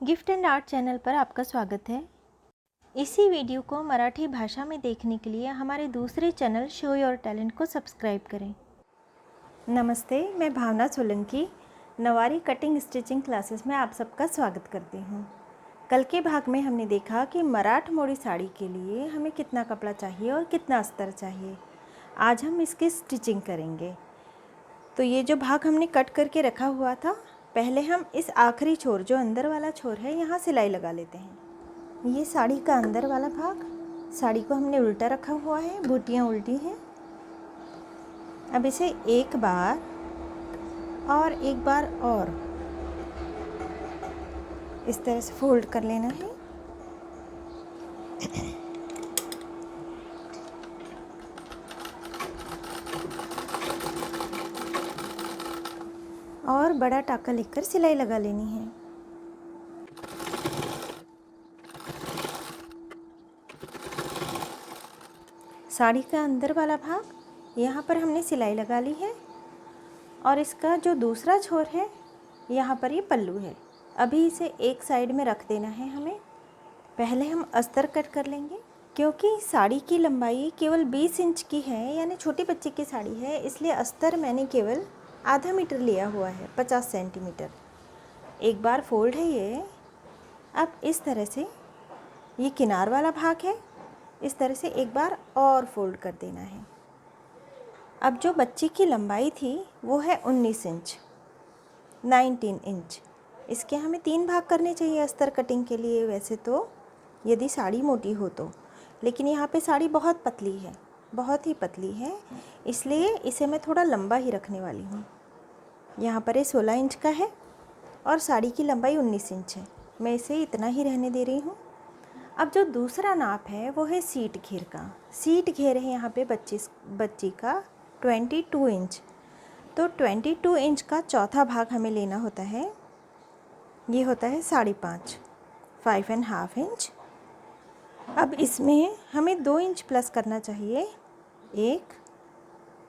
Gift and art channel पर आपका स्वागत है। इसी वीडियो को मराठी भाषा में देखने के लिए हमारे दूसरे चैनल शो योर टैलेंट को सब्सक्राइब करें। नमस्ते, मैं भावना Solanki Nauvari cutting stitching classes में आप सबका स्वागत करती हूँ। कल के भाग में हमने देखा कि मराठमोड़ी साड़ी के लिए हमें कितना कपड़ा चाहिए और कितना अस्तर चाहिए। आज हम इसकी स्टिचिंग करेंगे। तो ये जो भाग हमने कट करके रखा हुआ था, पहले हम इस आखिरी छोर जो अंदर वाला छोर है यहाँ सिलाई लगा लेते हैं। ये साड़ी का अंदर वाला भाग, साड़ी को हमने उल्टा रखा हुआ है, बूटियाँ उल्टी हैं। अब इसे एक बार और एक बार और इस तरह से फोल्ड कर लेना है। और बड़ा टाका लेकर सिलाई लगा लेनी है। साड़ी का अंदर वाला भाग यहाँ पर हमने सिलाई लगा ली है और इसका जो दूसरा छोर है यहाँ पर ये पल्लू है। अभी इसे एक साइड में रख देना है हमें। पहले हम अस्तर कट कर लेंगे। क्योंकि साड़ी की लंबाई केवल 20 इंच की है, यानी छोटी बच्ची की साड़ी है, इसलिए अस्तर मैंने केवल आधा मीटर लिया हुआ है, 50 सेंटीमीटर। एक बार फोल्ड है ये। अब इस तरह से ये किनार वाला भाग है, इस तरह से एक बार और फोल्ड कर देना है। अब जो बच्ची की लंबाई थी वो है 19 इंच, 19 इंच। इसके हमें 3 भाग करने चाहिए अस्तर कटिंग के लिए वैसे तो, यदि साड़ी मोटी हो तो। लेकिन यहाँ पे साड़ी बहुत पतली है, बहुत ही पतली है, इसलिए इसे मैं थोड़ा लंबा ही रखने वाली हूँ। यहाँ पर ये 16 इंच का है और साड़ी की लंबाई 19 इंच है। मैं इसे इतना ही रहने दे रही हूँ। अब जो दूसरा नाप है वो है सीट घेर का। सीट घेर है यहाँ पे बच्ची का 22 इंच। तो 22 इंच का चौथा भाग हमें लेना होता है। ये होता है 5.5 इंच। अब इसमें हमें 2 इंच प्लस करना चाहिए, एक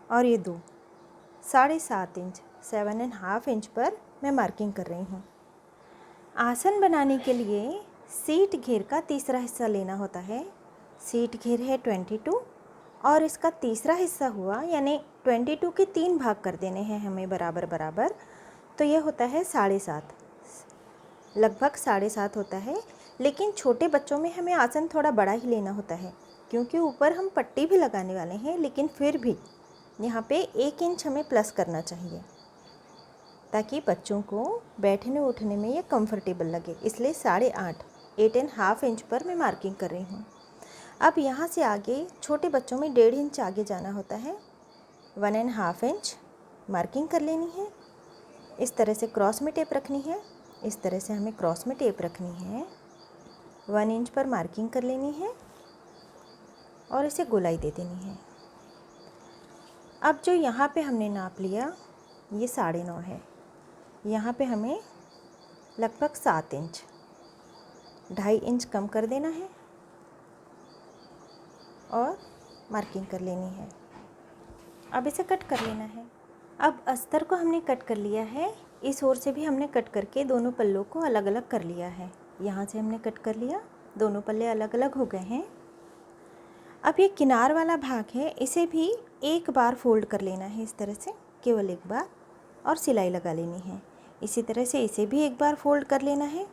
और ये 2, 7.5 इंच, 7.5 इंच पर मैं मार्किंग कर रही हूँ। आसन बनाने के लिए सीट घेर का तीसरा हिस्सा लेना होता है। सीट घेर है 22 और इसका तीसरा हिस्सा हुआ, यानी 22 के 3 भाग कर देने हैं हमें बराबर बराबर। तो ये होता है 7.5, लगभग 7.5 होता है। लेकिन छोटे बच्चों में हमें आसन थोड़ा बड़ा ही लेना होता है, क्योंकि ऊपर हम पट्टी भी लगाने वाले हैं। लेकिन फिर भी यहाँ पे 1 इंच हमें प्लस करना चाहिए, ताकि बच्चों को बैठने उठने में ये कंफर्टेबल लगे। इसलिए 8.5 इंच पर मैं मार्किंग कर रही हूँ। अब यहाँ से आगे छोटे बच्चों में 1.5 इंच आगे जाना होता है, 1.5 इंच मार्किंग कर लेनी है। इस तरह से क्रॉस में टेप रखनी है, इस तरह से हमें क्रॉस में टेप रखनी है। 1 इंच पर मार्किंग कर लेनी है और इसे गोलाई दे देनी है। अब जो यहाँ पे हमने नाप लिया ये 9.5 है, यहाँ पे हमें लगभग 7 इंच, 2.5 इंच कम कर देना है और मार्किंग कर लेनी है। अब इसे कट कर लेना है। अब अस्तर को हमने कट कर लिया है, इस ओर से भी हमने कट करके दोनों पल्लों को अलग अलग कर लिया है। यहाँ से हमने कट कर लिया, दोनों पल्ले अलग अलग हो गए हैं। अब ये किनार वाला भाग है, इसे भी एक बार फोल्ड कर लेना है इस तरह से, केवल एक बार, और सिलाई लगा लेनी है। इसी तरह से इसे भी एक बार फोल्ड कर लेना है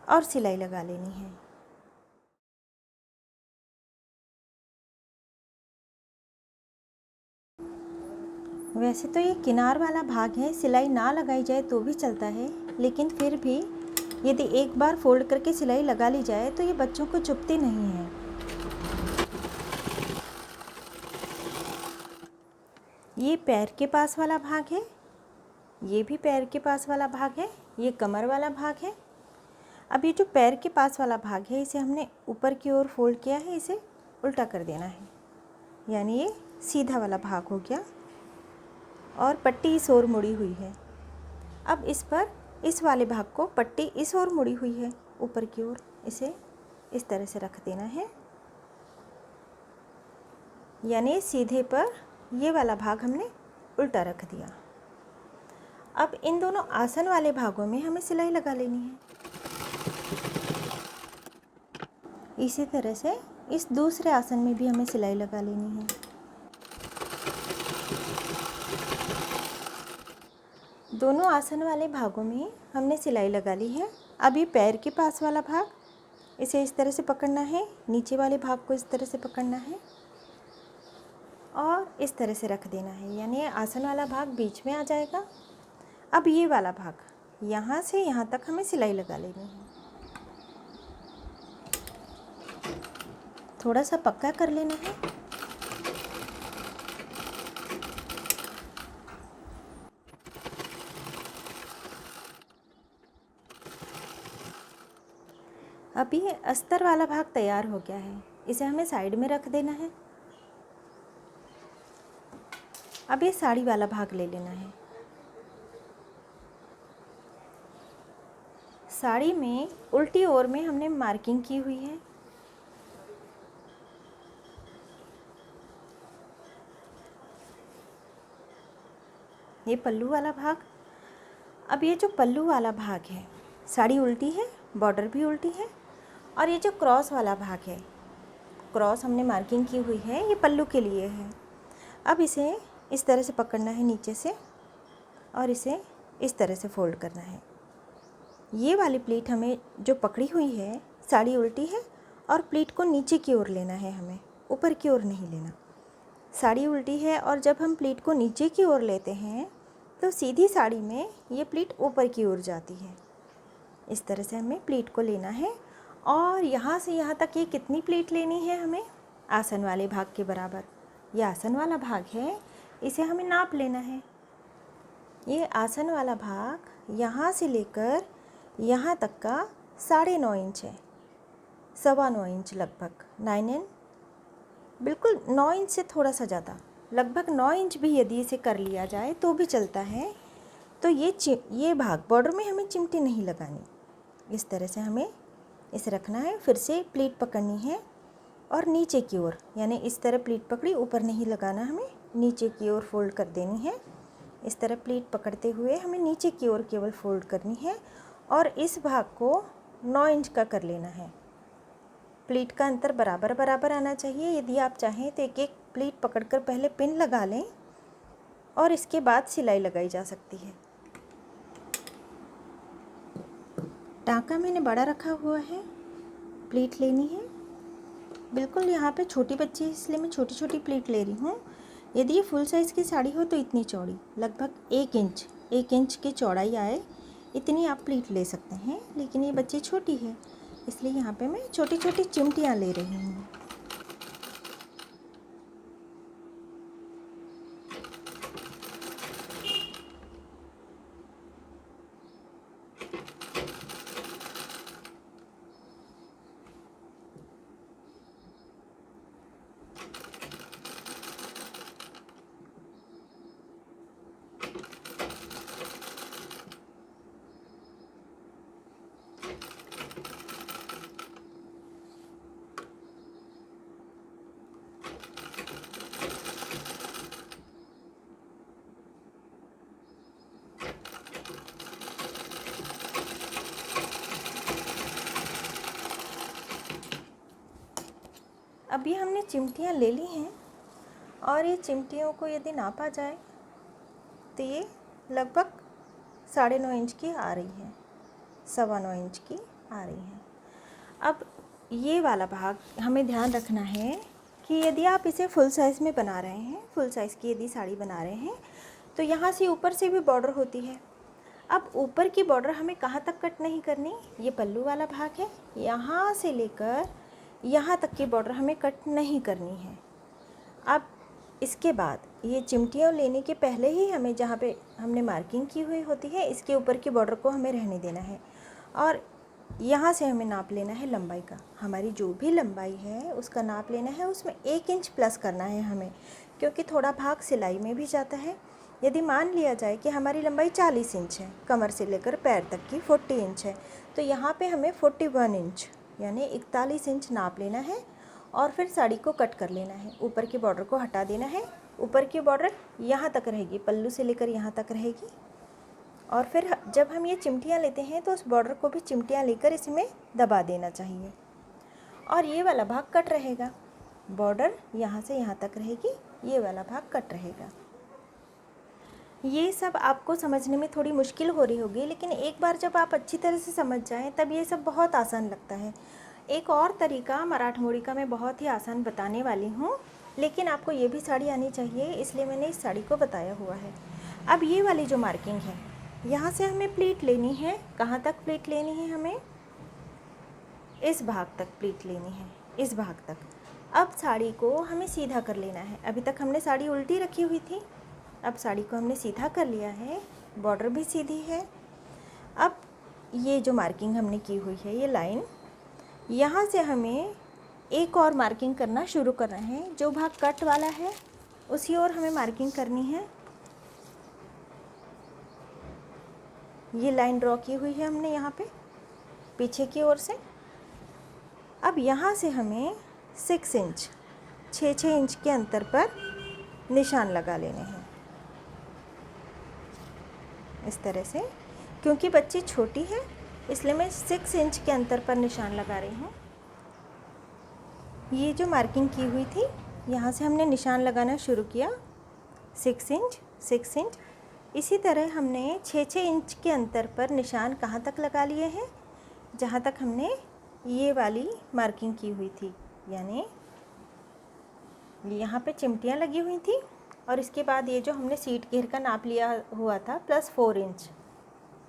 और सिलाई लगा लेनी है। वैसे तो ये किनार वाला भाग है, सिलाई ना लगाई जाए तो भी चलता है, लेकिन फिर भी यदि एक बार फोल्ड करके सिलाई लगा ली जाए तो ये बच्चों को चुभती नहीं है। ये पैर के पास वाला भाग है, ये भी पैर के पास वाला भाग है, ये कमर वाला भाग है। अब ये जो पैर के पास वाला भाग है इसे हमने ऊपर की ओर फोल्ड किया है, इसे उल्टा कर देना है, यानी ये सीधा वाला भाग हो गया और पट्टी इस ओर मुड़ी हुई है। अब इस पर इस वाले भाग को पट्टी इस ओर मुड़ी हुई है ऊपर की ओर, इसे इस तरह से रख देना है, यानी सीधे पर ये वाला भाग हमने उल्टा रख दिया। अब इन दोनों आसन वाले भागों में हमें सिलाई लगा लेनी है। इसी तरह से इस दूसरे आसन में भी हमें सिलाई लगा लेनी है। दोनों आसन वाले भागों में हमने सिलाई लगा ली है। अब ये पैर के पास वाला भाग, इसे इस तरह से पकड़ना है, नीचे वाले भाग को इस तरह से पकड़ना है और इस तरह से रख देना है, यानी आसन वाला भाग बीच में आ जाएगा। अब ये वाला भाग यहाँ से यहाँ तक हमें सिलाई लगा लेनी है। थोड़ा सा पक्का कर लेना है। अब ये अस्तर वाला भाग तैयार हो गया है, इसे हमें साइड में रख देना है। अब ये साड़ी वाला भाग ले लेना है। साड़ी में उल्टी ओर में हमने मार्किंग की हुई है। ये पल्लू वाला भाग। अब ये जो पल्लू वाला भाग है, साड़ी उल्टी है, बॉर्डर भी उल्टी है, और ये जो क्रॉस वाला भाग है, क्रॉस हमने मार्किंग की हुई है, ये पल्लू के लिए है। अब इसे इस तरह से पकड़ना है नीचे से और इसे इस तरह से फोल्ड करना है। ये वाली प्लीट हमें जो पकड़ी हुई है, साड़ी उल्टी है और प्लीट को नीचे की ओर लेना है, हमें ऊपर की ओर नहीं लेना। साड़ी उल्टी है और जब हम प्लीट को नीचे की ओर लेते हैं तो सीधी साड़ी में ये प्लीट ऊपर की ओर जाती है। इस तरह से हमें प्लीट को लेना है और यहाँ से यहाँ तक ये कितनी प्लीट लेनी है हमें? आसन वाले भाग के बराबर। ये आसन वाला भाग है, इसे हमें नाप लेना है। ये आसन वाला भाग यहाँ से लेकर यहाँ तक का 9.5 इंच है, 9.25 इंच लगभग, 9 एंड बिल्कुल 9 इंच से थोड़ा सा ज़्यादा, लगभग 9 इंच भी यदि इसे कर लिया जाए तो भी चलता है। तो ये भाग बॉर्डर में हमें चिमटी नहीं लगानी। इस तरह से हमें इसे रखना है। फिर से प्लीट पकड़नी है और नीचे की ओर, यानी इस तरह प्लीट पकड़ी, ऊपर नहीं लगाना, हमें नीचे की ओर फोल्ड कर देनी है। इस तरह प्लीट पकड़ते हुए हमें नीचे की ओर केवल फोल्ड करनी है और इस भाग को 9 इंच का कर लेना है। प्लीट का अंतर बराबर बराबर आना चाहिए। यदि आप चाहें तो एक एक प्लीट पकड़कर पहले पिन लगा लें और इसके बाद सिलाई लगाई जा सकती है। टाँका मैंने बड़ा रखा हुआ है, प्लीट लेनी है। बिल्कुल यहाँ पे छोटी बच्ची है इसलिए मैं छोटी छोटी प्लीट ले रही हूँ। यदि ये फुल साइज़ की साड़ी हो तो इतनी चौड़ी, लगभग 1 इंच की चौड़ाई आए इतनी आप प्लीट ले सकते हैं, लेकिन ये बच्ची छोटी है इसलिए यहाँ पे मैं छोटी छोटी चिमटियाँ ले रही हूँ। अभी हमने चिमटियाँ ले ली हैं और ये चिमटियों को यदि नापा जाए तो ये लगभग 9.5 इंच की आ रही है, 9.25 इंच की आ रही है। अब ये वाला भाग हमें ध्यान रखना है कि यदि आप इसे फुल साइज़ में बना रहे हैं, फुल साइज़ की यदि साड़ी बना रहे हैं तो यहाँ से ऊपर से भी बॉर्डर होती है। अब ऊपर की बॉर्डर हमें कहाँ तक कट नहीं करनी, ये पल्लू वाला भाग है, यहाँ से लेकर यहाँ तक की बॉर्डर हमें कट नहीं करनी है। अब इसके बाद ये चिमटियाँ लेने के पहले ही हमें जहाँ पे हमने मार्किंग की हुई होती है इसके ऊपर की बॉर्डर को हमें रहने देना है और यहाँ से हमें नाप लेना है लंबाई का। हमारी जो भी लंबाई है उसका नाप लेना है, उसमें 1 इंच प्लस करना है हमें, क्योंकि थोड़ा भाग सिलाई में भी जाता है। यदि मान लिया जाए कि हमारी लंबाई 40 इंच है, कमर से लेकर पैर तक की 40 इंच है, तो यहाँ पे हमें 41 इंच यानी 41 इंच नाप लेना है और फिर साड़ी को कट कर लेना है। ऊपर की बॉर्डर को हटा देना है। ऊपर की बॉर्डर यहाँ तक रहेगी, पल्लू से लेकर यहाँ तक रहेगी और फिर जब हम ये चिमटियाँ लेते हैं तो उस बॉर्डर को भी चिमटियाँ लेकर इसमें दबा देना चाहिए। और ये वाला भाग कट रहेगा, बॉर्डर यहाँ से यहाँ तक रहेगी, ये वाला भाग कट रहेगा। ये सब आपको समझने में थोड़ी मुश्किल हो रही होगी, लेकिन एक बार जब आप अच्छी तरह से समझ जाएं तब ये सब बहुत आसान लगता है। एक और तरीका मराठमोड़ी का मैं बहुत ही आसान बताने वाली हूँ, लेकिन आपको ये भी साड़ी आनी चाहिए, इसलिए मैंने इस साड़ी को बताया हुआ है। अब ये वाली जो मार्किंग है, यहाँ से हमें प्लीट लेनी है। कहाँ तक प्लीट लेनी है? हमें इस भाग तक प्लीट लेनी है, इस भाग तक। अब साड़ी को हमें सीधा कर लेना है। अभी तक हमने साड़ी उल्टी रखी हुई थी, अब साड़ी को हमने सीधा कर लिया है, बॉर्डर भी सीधी है। अब ये जो मार्किंग हमने की हुई है, ये लाइन, यहाँ से हमें एक और मार्किंग करना शुरू करना है। जो भाग कट वाला है उसी ओर हमें मार्किंग करनी है। ये लाइन ड्रॉ की हुई है हमने यहाँ पे पीछे की ओर से। अब यहाँ से हमें 6 इंच, 6 इंच के अंतर पर निशान लगा लेने हैं, इस तरह से। क्योंकि बच्ची छोटी है इसलिए मैं 6 इंच के अंतर पर निशान लगा रही हूँ। ये जो मार्किंग की हुई थी, यहाँ से हमने निशान लगाना शुरू किया, 6 इंच, 6 इंच। इसी तरह हमने 6 इंच के अंतर पर निशान कहाँ तक लगा लिए हैं? जहाँ तक हमने ये वाली मार्किंग की हुई थी, यानी यहाँ पे चिमटियाँ लगी हुई थी। और इसके बाद ये जो हमने सीट घेर का नाप लिया हुआ था +4 इंच,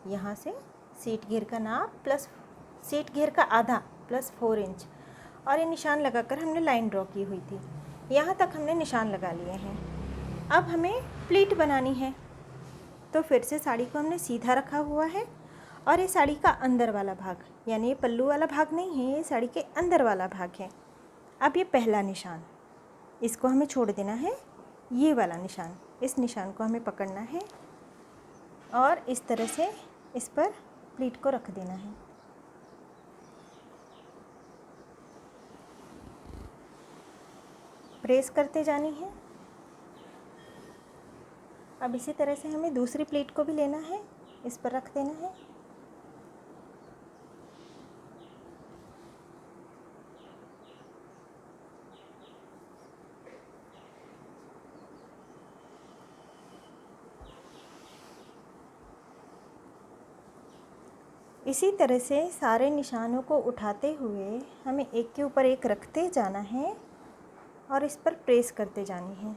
यहाँ से सीट घेर का नाप प्लस सीट घेर का आधा +4 इंच, और ये निशान लगाकर हमने लाइन ड्रॉ की हुई थी। यहाँ तक हमने निशान लगा लिए हैं। अब हमें प्लीट बनानी है, तो फिर से साड़ी को हमने सीधा रखा हुआ है, और ये साड़ी का अंदर वाला भाग, यानी ये पल्लू वाला भाग नहीं है, ये साड़ी के अंदर वाला भाग है। अब ये पहला निशान, इसको हमें छोड़ देना है। ये वाला निशान, इस निशान को हमें पकड़ना है और इस तरह से इस पर प्लीट को रख देना है। प्रेस करते जानी है। अब इसी तरह से हमें दूसरी प्लीट को भी लेना है, इस पर रख देना है। इसी तरह से सारे निशानों को उठाते हुए हमें एक के ऊपर एक रखते जाना है और इस पर प्रेस करते जानी है।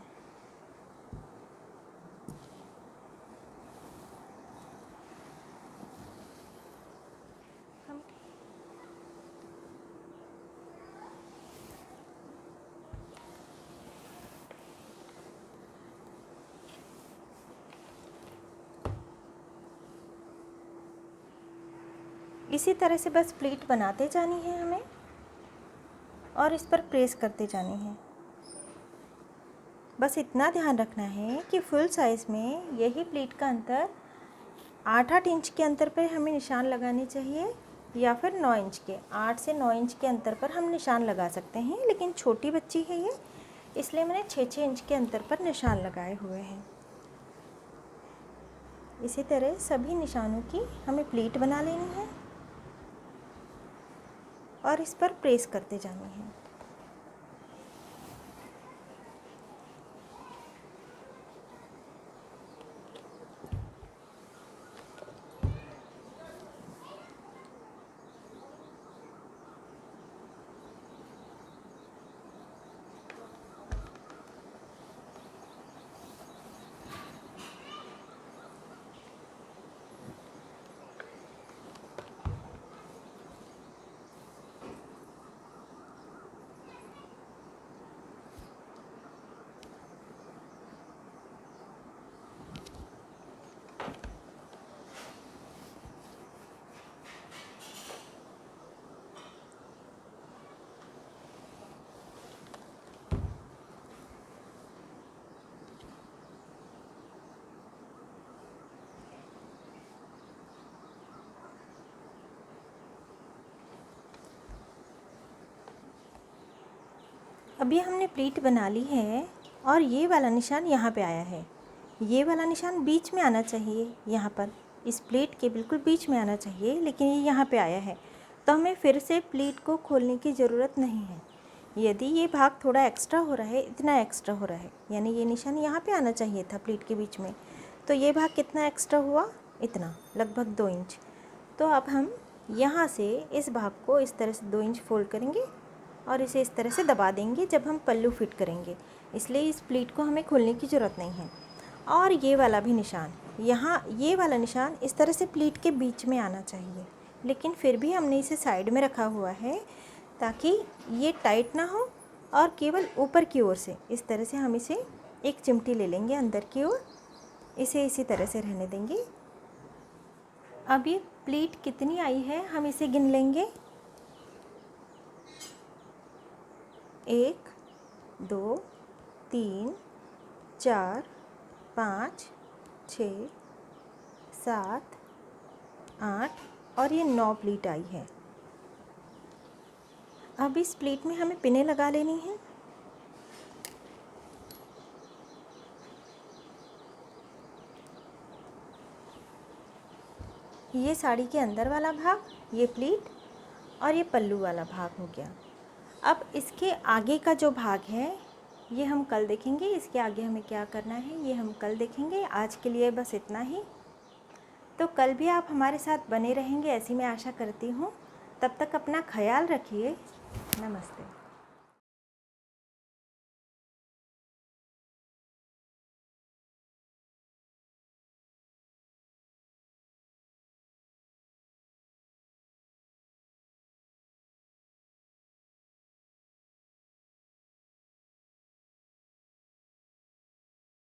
इसी तरह से बस प्लीट बनाते जानी है हमें और इस पर प्रेस करते जानी है। बस इतना ध्यान रखना है कि फुल साइज़ में यही प्लीट का अंतर 8-8 इंच के अंतर पर हमें निशान लगाने चाहिए, या फिर 9 इंच के, 8 से 9 इंच के अंतर पर हम निशान लगा सकते हैं। लेकिन छोटी बच्ची है ये, इसलिए मैंने 6-6 इंच के अंतर पर निशान लगाए हुए हैं। इसी तरह सभी निशानों की हमें प्लीट बना लेनी है और इस पर प्रेस करते जानी है। अभी हमने प्लीट बना ली है और ये वाला निशान यहाँ पे आया है। ये वाला निशान बीच में आना चाहिए यहाँ पर, इस प्लीट के बिल्कुल बीच में आना चाहिए, लेकिन ये यहाँ पे आया है, तो हमें फिर से प्लीट को खोलने की ज़रूरत नहीं है। यदि ये भाग थोड़ा एक्स्ट्रा हो रहा है, इतना एक्स्ट्रा हो रहा है, यानी ये निशान यहाँ पे आना चाहिए था प्लीट के बीच में, तो ये भाग कितना एक्स्ट्रा हुआ, इतना, लगभग 2 इंच। तो अब हम यहाँ से इस भाग को इस तरह से 2 इंच फोल्ड करेंगे और इसे इस तरह से दबा देंगे जब हम पल्लू फिट करेंगे, इसलिए इस प्लीट को हमें खोलने की ज़रूरत नहीं है। और ये वाला भी निशान, यहाँ ये वाला निशान इस तरह से प्लीट के बीच में आना चाहिए, लेकिन फिर भी हमने इसे साइड में रखा हुआ है ताकि ये टाइट ना हो, और केवल ऊपर की ओर से इस तरह से हम इसे एक चिमटी ले लेंगे अंदर की ओर, इसे इसी तरह से रहने देंगे। अब ये प्लीट कितनी आई है हम इसे गिन लेंगे, 1 2 3 4 5 6 7 8 और ये 9 प्लीट आई है। अब इस प्लीट में हमें पिनें लगा लेनी है। ये साड़ी के अंदर वाला भाग, ये प्लीट, और ये पल्लू वाला भाग हो गया। अब इसके आगे का जो भाग है ये हम कल देखेंगे, इसके आगे हमें क्या करना है ये हम कल देखेंगे। आज के लिए बस इतना ही। तो कल भी आप हमारे साथ बने रहेंगे ऐसी मैं आशा करती हूँ। तब तक अपना ख्याल रखिए। नमस्ते।